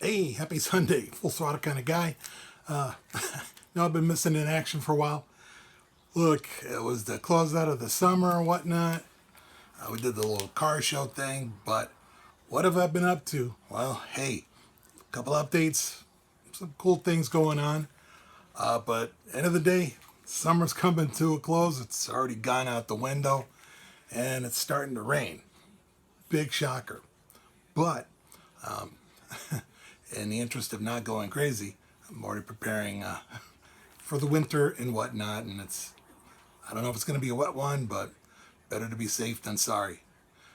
Hey, happy Sunday. Full throttle kind of guy. I've been missing in action for a while. Look, it was the closeout of the summer and whatnot. We did the little car show thing, but what have I been up to? Well, hey, a couple updates, some cool things going on. But end of the day, summer's coming to a close. It's already gone out the window, and it's starting to rain. Big shocker. But in the interest of not going crazy, I'm already preparing for the winter and whatnot. And I don't know if it's going to be a wet one, but better to be safe than sorry.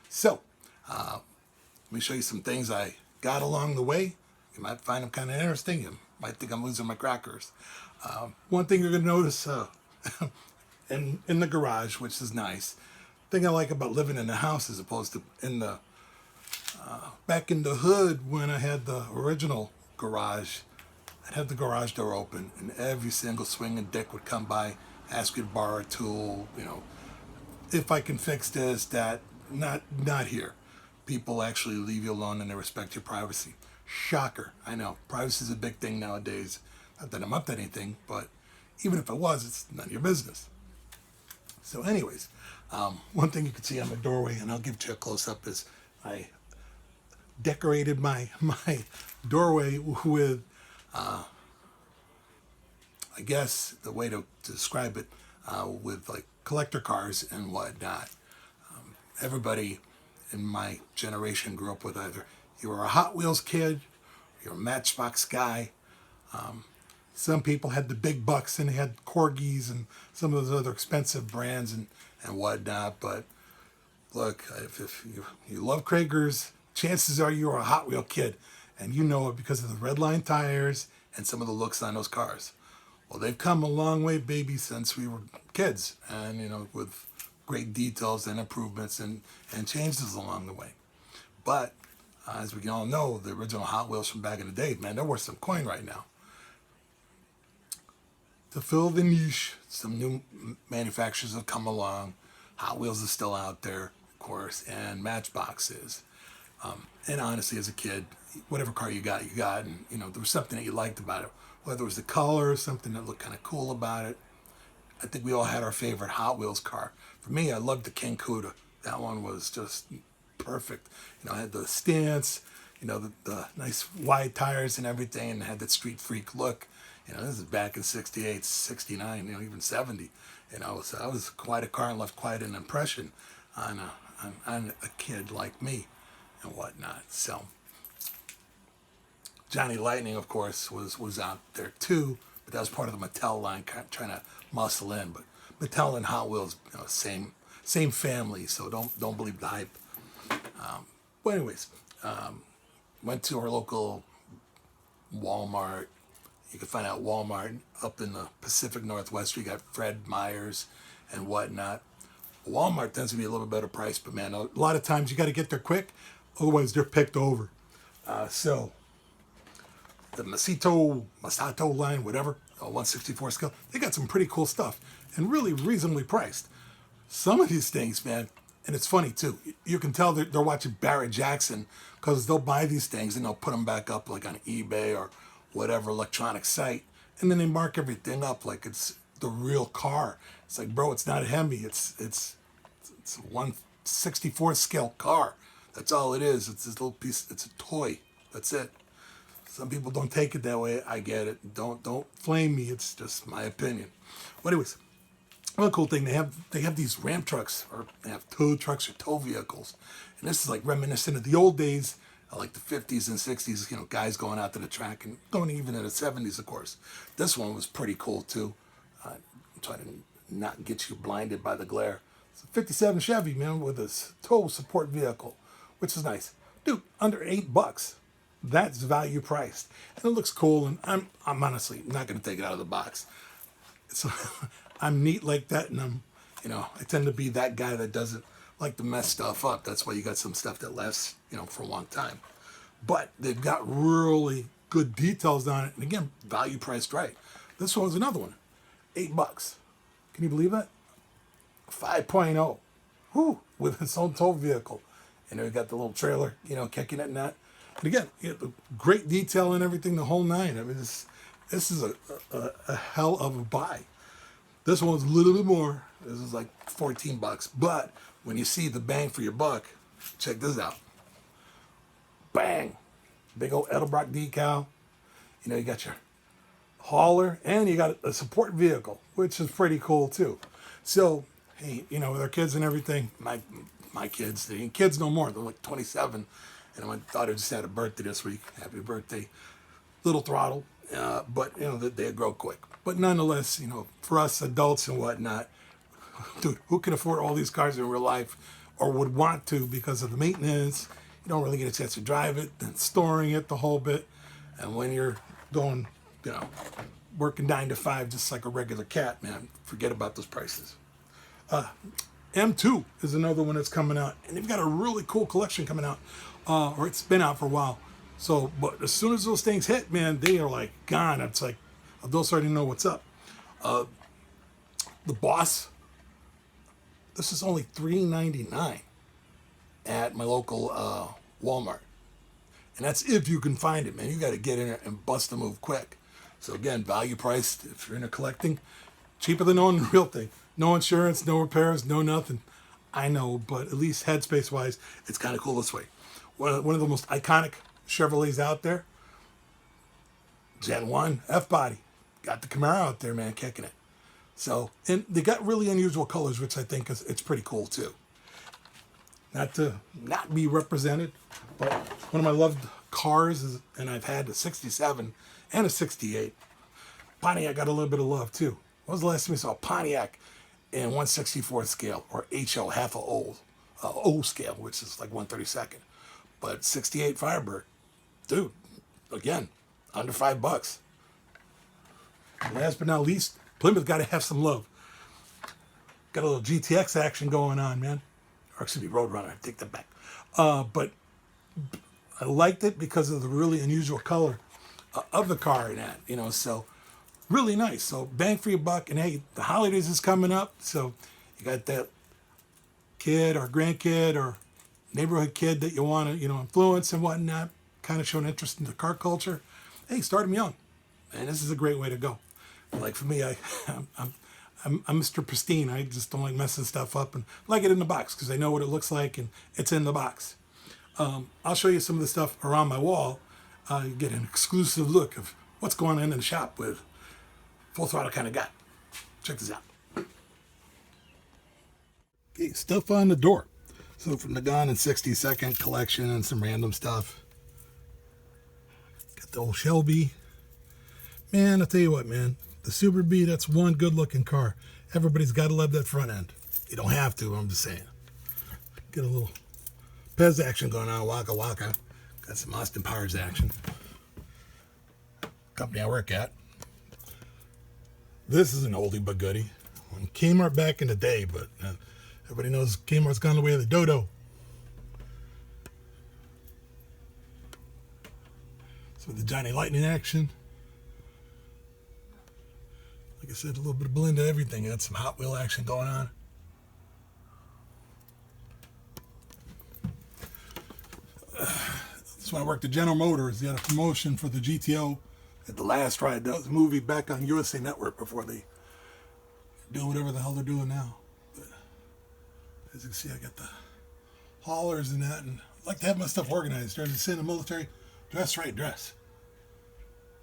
So, let me show you some things I got along the way. You might find them kind of interesting. You might think I'm losing my crackers. One thing you're going to notice in the garage, which is nice, thing I like about living in the house as opposed to in the back in the hood when I had the original garage. I'd have the garage door open, and every single swinging dick would come by, ask you to borrow a tool, if I can fix this, that. Not here. People actually leave you alone and they respect your privacy. Shocker. I know. Privacy is a big thing nowadays. Not that I'm up to anything, but even if it was, it's none of your business. So anyways, one thing you can see on my doorway, and I'll give you a close-up, is I decorated my doorway with, I guess the way to describe it, with like collector cars and whatnot. Everybody in my generation grew up with either you were a Hot Wheels kid, you're a Matchbox guy. Some people had the big bucks and they had Corgis and some of those other expensive brands and whatnot. But look, if you love Kragers, chances are you're a Hot Wheel kid, and you know it because of the red line tires and some of the looks on those cars. Well, they've come a long way, baby, since we were kids, and with great details and improvements and changes along the way. But as we can all know, the original Hot Wheels from back in the day, man, they're worth some coin right now. To fill the niche, some new manufacturers have come along. Hot Wheels is still out there, of course, and Matchbox is. And honestly, as a kid, whatever car you got, and there was something that you liked about it. Whether it was the color, something that looked kind of cool about it. I think we all had our favorite Hot Wheels car. For me, I loved the King Cuda. That one was just perfect. I had the stance, the nice wide tires and everything, and had that street freak look. This is back in 68, 69, even 70. So I was quite a car and left quite an impression on a kid like me and whatnot. So Johnny Lightning, of course, was out there too, but that was part of the Mattel line, trying to muscle in. But Mattel and Hot Wheels, same family, so don't believe the hype. But anyways, went to our local Walmart. You can find out Walmart up in the Pacific Northwest. We got Fred Meyer's and whatnot. Walmart tends to be a little bit better price, but man, a lot of times you got to get there quick, otherwise they're picked over. So the Masitos line, whatever, 164 scale, they got some pretty cool stuff and really reasonably priced. Some of these things, man, and it's funny too. You can tell they're watching Barrett Jackson because they'll buy these things and they'll put them back up like on eBay or whatever electronic site, and then they mark everything up like it's the real car. It's like, bro, it's not a Hemi. It's a 1/64 scale car. That's all it is. It's this little piece. It's a toy. That's it. Some people don't take it that way. I get it. Don't flame me. It's just my opinion. But anyways, one cool thing, they have these ramp trucks, or they have tow trucks or tow vehicles, and this is like reminiscent of the old days, like the 50s and 60s. Guys going out to the track and going even in the 70s, of course. This one was pretty cool too. I'm trying to not get you blinded by the glare. It's a 57 Chevy, man, with a tow support vehicle, which is nice, dude. Under $8. That's value priced, and it looks cool. And I'm honestly not going to take it out of the box. So I'm neat like that, and I tend to be that guy that doesn't like to mess stuff up. That's why you got some stuff that lasts, for a long time. But they've got really good details on it, and again, value priced right. This one was another one, $8. Can you believe that? 5.0, with its own tow vehicle. You got the little trailer, kicking it and that. And again, great detail and everything, the whole nine. I mean, this is a hell of a buy. This one's a little bit more. This is like 14 bucks. But when you see the bang for your buck, check this out. Bang! Big old Edelbrock decal. You know, you got your hauler and you got a support vehicle, which is pretty cool too. So, hey, you know, with our kids and everything, my kids, they ain't kids no more. They're like 27. And my daughter just had a birthday this week. Happy birthday. Little throttle. But, you know, they grow quick. But nonetheless, you know, for us adults and whatnot, dude, who can afford all these cars in real life or would want to because of the maintenance? You don't really get a chance to drive it, then storing it the whole bit. And when you're going, you know, working 9 to 5 just like a regular cat, man, forget about those prices. M2 is another one that's coming out. And they've got a really cool collection coming out. Or it's been out for a while. So, but as soon as those things hit, man, they are like gone. It's like, adults already know what's up. The Boss, this is only $3.99 at my local Walmart. And that's if you can find it, man. You got to get in there and bust the move quick. So again, value priced, if you're into collecting, cheaper than owning the real thing. No insurance, no repairs, no nothing. I know, but at least headspace wise, it's kind of cool this way. One of the most iconic Chevrolets out there, Gen 1 F-body. Got the Camaro out there, man, kicking it. So, and they got really unusual colors, which I think it's pretty cool too. Not to not be represented, but one of my loved cars is, and I've had a 67 and a 68. Pontiac got a little bit of love too. When was the last time we saw a Pontiac in 1/64th scale, or HO, half a O scale, which is like 1/32? But 68 Firebird, dude, again, under $5. Last but not least, Plymouth got to have some love. Got a little GTX action going on, man. Or excuse me, Roadrunner, I take that back. But I liked it because of the really unusual color of the car and that, you know, so really nice. So bang for your buck. And hey, the holidays is coming up. So you got that kid or grandkid or neighborhood kid that you want to, you know, influence and whatnot, kind of show an interest in the car culture. Hey, start them young. And this is a great way to go. Like for me, I'm Mr. Pristine. I just don't like messing stuff up and like it in the box because I know what it looks like and it's in the box. I'll show you some of the stuff around my wall. You get an exclusive look of what's going on in the shop with Full Throttle Kind of Guy. Check this out. Okay, stuff on the door. So from the Gone in 60-second collection and some random stuff. Got the old Shelby. Man, I'll tell you what, man. The Super B, that's one good-looking car. Everybody's got to love that front end. You don't have to, I'm just saying. Get a little Pez action going on, Waka Waka. Got some Austin Powers action. Company I work at. This is an oldie but goodie. When Kmart back in the day, but everybody knows Kmart's gone the way of the dodo. So the Johnny Lightning action. Like I said, a little bit of blend of everything. Got some Hot Wheel action going on. That's when I worked at General Motors. They had a promotion for the GTO at the last ride. That was a movie back on USA Network before they do whatever the hell they're doing now. But as you can see, I got the haulers and that, and I like to have my stuff organized. During the sin in the military, dress right, dress.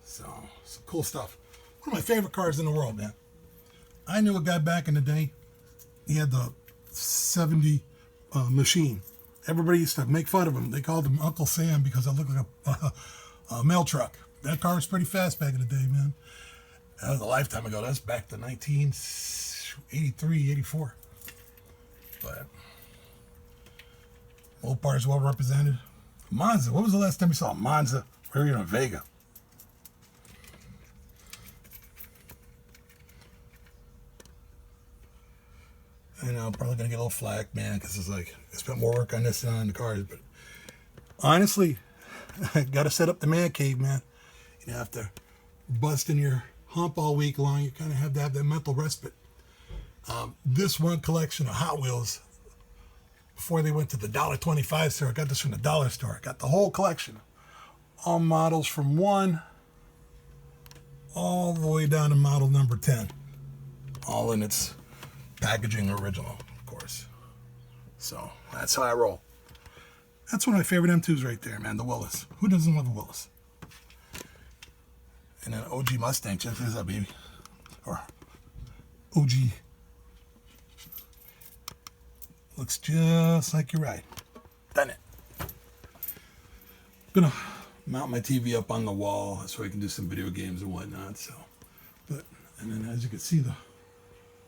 So, some cool stuff. One of my favorite cars in the world, man. I knew a guy back in the day. He had the 70 machine. Everybody used to make fun of him. They called him Uncle Sam because it looked like a mail truck. That car was pretty fast back in the day, man. That was a lifetime ago. That's back to 1983, 84. But old part is well represented. Monza. When was the last time you saw a Monza? We were in Vega. I know, I'm probably going to get a little flack, man, because it's like, I spent more work on this than on the cars. But honestly, I got to set up the man cave, man. You know, after busting your hump all week long, you kind of have to have that mental respite. This one collection of Hot Wheels, before they went to the $1.25 store, I got this from the dollar store. I got the whole collection. all models from 1 all the way down to model number 10. All in its packaging original, of course. So that's how I roll. That's one of my favorite M2s right there, man, the Willis. Who doesn't love a Willis? And an OG Mustang, check this out, baby. Or OG. Looks just like your ride. Done it. Gonna mount my TV up on the wall so I can do some video games and whatnot. So, and then as you can see, the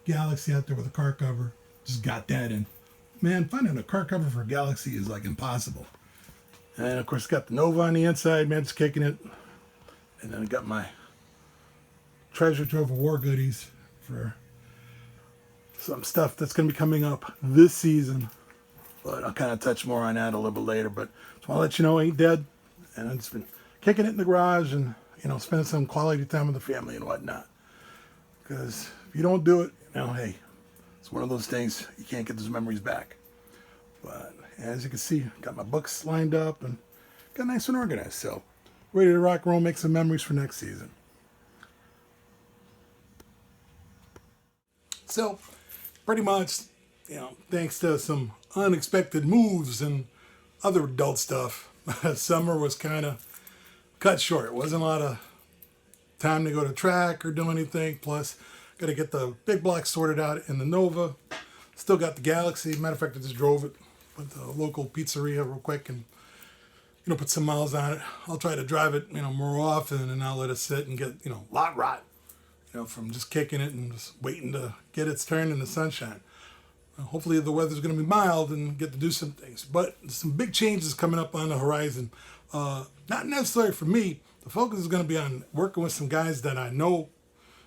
Galaxy out there with a car cover, just got that in. Man, finding a car cover for a Galaxy is like impossible. And of course, got the Nova on the inside, man, just kicking it. And then I got my treasure trove of war goodies for some stuff that's going to be coming up this season. But I'll kind of touch more on that a little bit later. But just want to let you know I ain't dead. And I've just been kicking it in the garage and, you know, spending some quality time with the family and whatnot. Because if you don't do it, you know, hey, it's one of those things, you can't get those memories back. But as you can see, got my books lined up and got nice and organized. So ready to rock and roll, make some memories for next season. So pretty much, you know, thanks to some unexpected moves and other adult stuff, summer was kind of cut short. It wasn't a lot of time to go to track or do anything. Plus, got to get the big block sorted out in the Nova. Still got the Galaxy. Matter of fact, I just drove it with the local pizzeria real quick and, you know, put some miles on it. I'll try to drive it, you know, more often and I'll let it sit and get, you know, lot rot, you know, from just kicking it and just waiting to get its turn in the sunshine. Hopefully the weather's going to be mild and get to do some things. But some big changes coming up on the horizon. Not necessarily for me. The focus is going to be on working with some guys that I know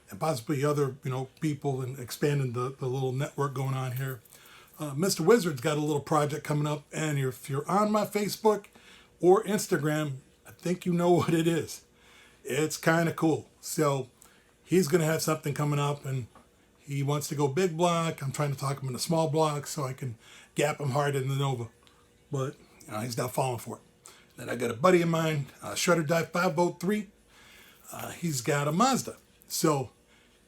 and possibly other, you know, people and expanding the little network going on here. Mr. Wizard's got a little project coming up. And if you're on my Facebook or Instagram, I think you know what it is. It's kind of cool. So he's going to have something coming up and he wants to go big block. I'm trying to talk him into small block so I can gap him hard in the Nova. But you know, he's not falling for it. Then I got a buddy of mine, Shredder Dive 503. He's got a Mazda. So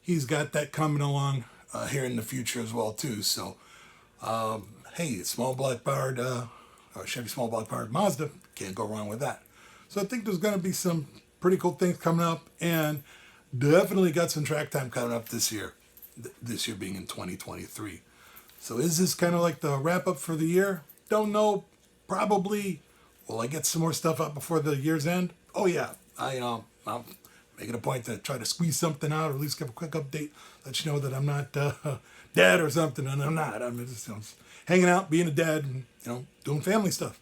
he's got that coming along here in the future as well too. So hey, small block powered, Chevy small block powered Mazda. Can't go wrong with that. So I think there's going to be some pretty cool things coming up and definitely got some track time coming up this year. This year being in 2023. So is this kind of like the wrap up for the year? Don't know. Probably. Will I get some more stuff up before the year's end? Oh yeah. I'm making a point to try to squeeze something out or at least give a quick update. Let you know that I'm not dead or something. And I'm not. I'm just, you know, hanging out, being a dad and, you know, doing family stuff.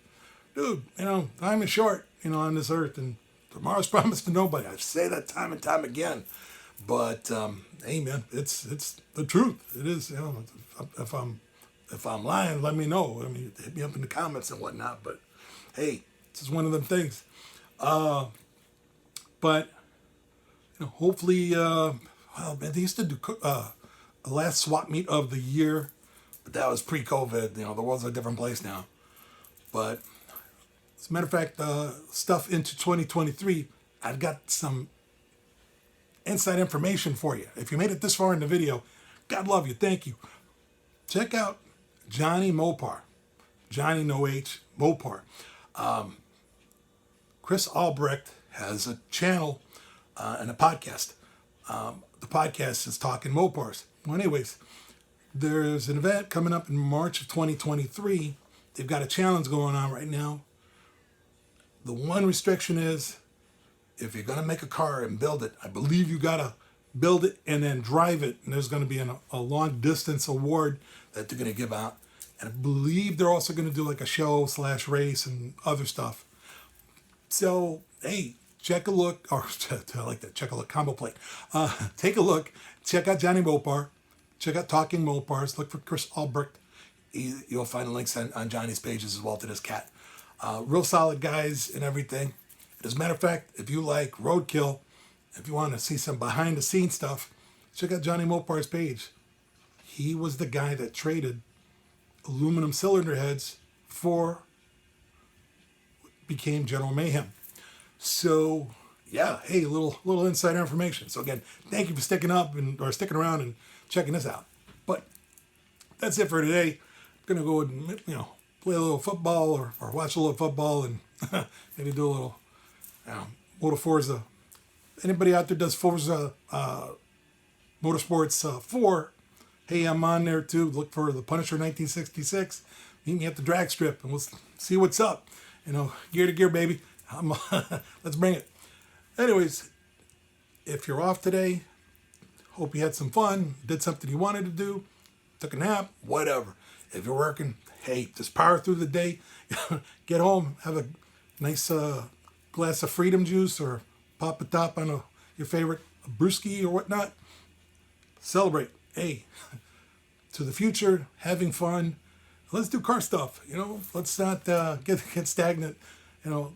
Dude, you know, time is short, you know, on this earth and tomorrow's promised to nobody. I say that time and time again. But hey, man, it's the truth. It is. You know, if I'm lying, let me know. I mean, hit me up in the comments and whatnot. But hey, it's just one of them things. But you know, hopefully, well, man, they used to do the last swap meet of the year, but that was pre-COVID. You know, the world's a different place now. But as a matter of fact, stuff into 2023, I've got some inside information for you. If you made it this far in the video, God love you. Thank you. Check out Johnny Mopar. Johnny No H Mopar. Chris Albrecht has a channel and a podcast. The podcast is Talking Mopars. Well, anyways, there's an event coming up in March of 2023. They've got a challenge going on right now. The one restriction is if you're going to make a car and build it, I believe you got to build it and then drive it. And there's going to be a long distance award that they're going to give out. And I believe they're also going to do like a show / race and other stuff. So, hey, check a look, or I like that, check a look, combo plate. Take a look, check out Johnny Mopar, check out Talking Mopars, look for Chris Albrecht. You'll find links on Johnny's pages as well to this cat. Real solid guys and everything. As a matter of fact, if you like roadkill, if you want to see some behind the scenes stuff, check out Johnny Mopar's page. He was the guy that traded aluminum cylinder heads for became General Mayhem. So yeah, hey, little insider information. So again, thank you for sticking up or sticking around and checking this out. But that's it for today. I'm gonna go and play a little football or watch a little football and maybe do a little Motor Forza. Anybody out there does Forza Motorsports 4? Hey, I'm on there too. Look for the Punisher 1966. Meet me at the drag strip and we'll see what's up. Gear to gear, baby. Let's bring it. Anyways, if you're off today, hope you had some fun, did something you wanted to do, took a nap, whatever. If you're working, hey, just power through the day. Get home, have a nice glass of freedom juice or pop a top on your favorite brewski or whatnot. Celebrate. Hey, to the future, having fun. Let's do car stuff. Let's not get stagnant.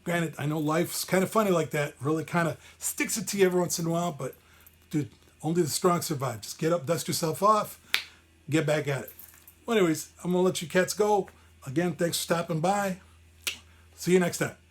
Granted, I know life's kind of funny like that. Really kind of sticks it to you every once in a while, but dude, only the strong survive. Just get up, dust yourself off, get back at it. Well, anyways, I'm gonna let you cats go. Again, thanks for stopping by. See you next time.